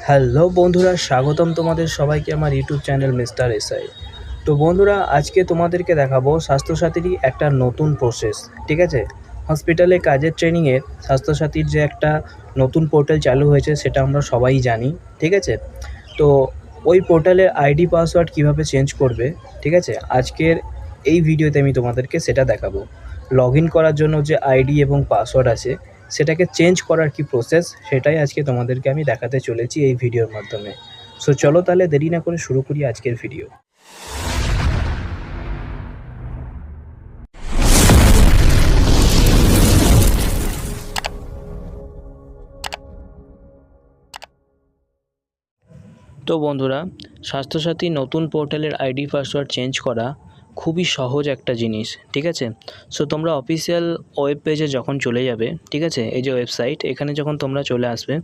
Hello বন্ধুরা, স্বাগতম তোমাদের সবাইকে আমার ইউটিউব চ্যানেল মিস্টার এসআই। তো বন্ধুরা, আজকে তোমাদেরকে দেখাবো স্বাস্থ্যসাথীরই একটা নতুন প্রসেস। ঠিক আছে, হসপিটালে কাজের ট্রেনিংয়ের স্বাস্থ্যসাথীর যে একটা নতুন পোর্টাল চালু হয়েছে সেটা আমরা সবাই জানি। ঠিক আছে, তো ওই পোর্টালের আইডি পাসওয়ার্ড কীভাবে চেঞ্জ করবে, ঠিক আছে, আজকের এই ভিডিওতে আমি তোমাদেরকে সেটা দেখাবো। লগ ইন করার জন্য যে আইডি এবং পাসওয়ার্ড আছে সেটাকে চেঞ্জ করার কি প্রসেস, সেটাই আজকে তোমাদেরকে আমি দেখাতে চলেছি এই ভিডিওর মাধ্যমে। সো চলো তাহলে দেরি না করে শুরু করি আজকের ভিডিও। তো বন্ধুরা, স্বাস্থ্যসাথী নতুন পোর্টালের আইডি পাসওয়ার্ড চেঞ্জ করা খুবই সহজ একটা জিনিস। ঠিক আছে, সো তোমরা অফিসিয়াল ওয়েব পেজে যখন চলে যাবে, ঠিক আছে, এই যে ওয়েবসাইট, এখানে যখন তোমরা চলে আসবে,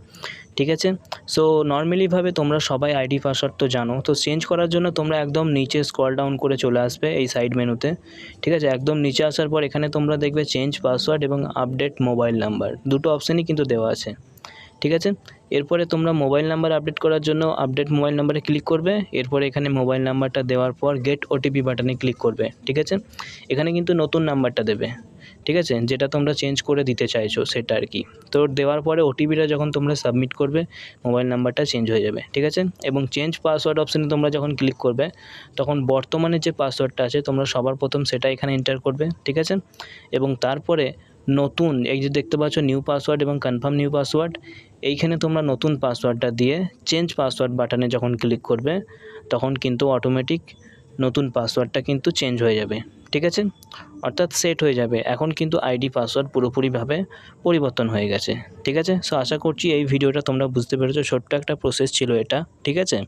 ঠিক আছে, সো নর্মালিভাবে তোমরা সবাই আইডি পাসওয়ার্ড তো জানো। তো চেঞ্জ করার জন্য তোমরা একদম নিচে স্ক্রল ডাউন করে চলে আসবে এই সাইড মেনুতে। ঠিক আছে, একদম নিচে আসার পর এখানে তোমরা দেখবে চেঞ্জ পাসওয়ার্ড এবং আপডেট মোবাইল নাম্বার, দুটো অপশানই কিন্তু দেওয়া আছে। ঠিক আছে, এরপরে তোমরা মোবাইল নাম্বার আপডেট করার জন্য আপডেট মোবাইল নাম্বারে ক্লিক করবে। এরপরে এখানে মোবাইল নাম্বারটা দেওয়ার পর গেট ওটিপি বাটনে ক্লিক করবে। ঠিক আছে, এখানে কিন্তু নতুন নাম্বারটা দেবে, ঠিক আছে, যেটা তোমরা চেঞ্জ করে দিতে চাইছো সেটা আর কি। তো দেওয়ার পরে ওটিপিটা যখন তোমরা সাবমিট করবে মোবাইল নাম্বারটা চেঞ্জ হয়ে যাবে। ঠিক আছে, এবং চেঞ্জ পাসওয়ার্ড অপশানে তোমরা যখন ক্লিক করবে তখন বর্তমানে যে পাসওয়ার্ডটা আছে তোমরা সবার প্রথম সেটা এখানে এন্টার করবে। ঠিক আছে, এবং তারপরে নতুন এই যে দেখতে পাচ্ছ নিউ পাসওয়ার্ড এবং কনফার্ম নিউ পাসওয়ার্ড, এইখানে তোমরা নতুন পাসওয়ার্ডটা দিয়ে চেঞ্জ পাসওয়ার্ড বাটনে যখন ক্লিক করবে তখন কিন্তু অটোমেটিক নতুন পাসওয়ার্ডটা কিন্তু চেঞ্জ হয়ে যাবে। ঠিক আছে, অর্থাৎ সেট হয়ে যাবে। এখন কিন্তু আইডি পাসওয়ার্ড পুরোপুরিভাবে পরিবর্তন হয়ে গেছে। ঠিক আছে, সো আশা করছি এই ভিডিওটা তোমরা বুঝতে পেরেছো। ছোট্ট একটা প্রসেস ছিল এটা। ঠিক আছে,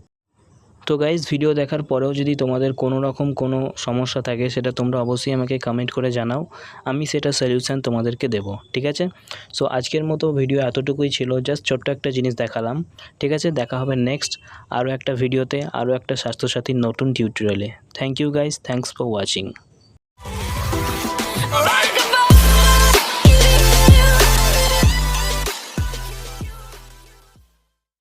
তো গাইজ, ভিডিও দেখার পরেও যদি তোমাদের কোনো রকম কোনো সমস্যা থাকে সেটা তোমরা অবশ্যই আমাকে কমেন্ট করে জানাও, আমি সেটা সলিউশন তোমাদেরকে দেব। ঠিক আছে, সো আজকের মতো ভিডিও এতটুকুই ছিল, জাস্ট ছোট্ট একটা জিনিস দেখালাম। ঠিক আছে, দেখা হবে নেক্সট আরও একটা ভিডিওতে, আরও একটা স্বাস্থ্যসাথীর নতুন টিউটোরিয়ালে। Thank you guys, thanks for watching.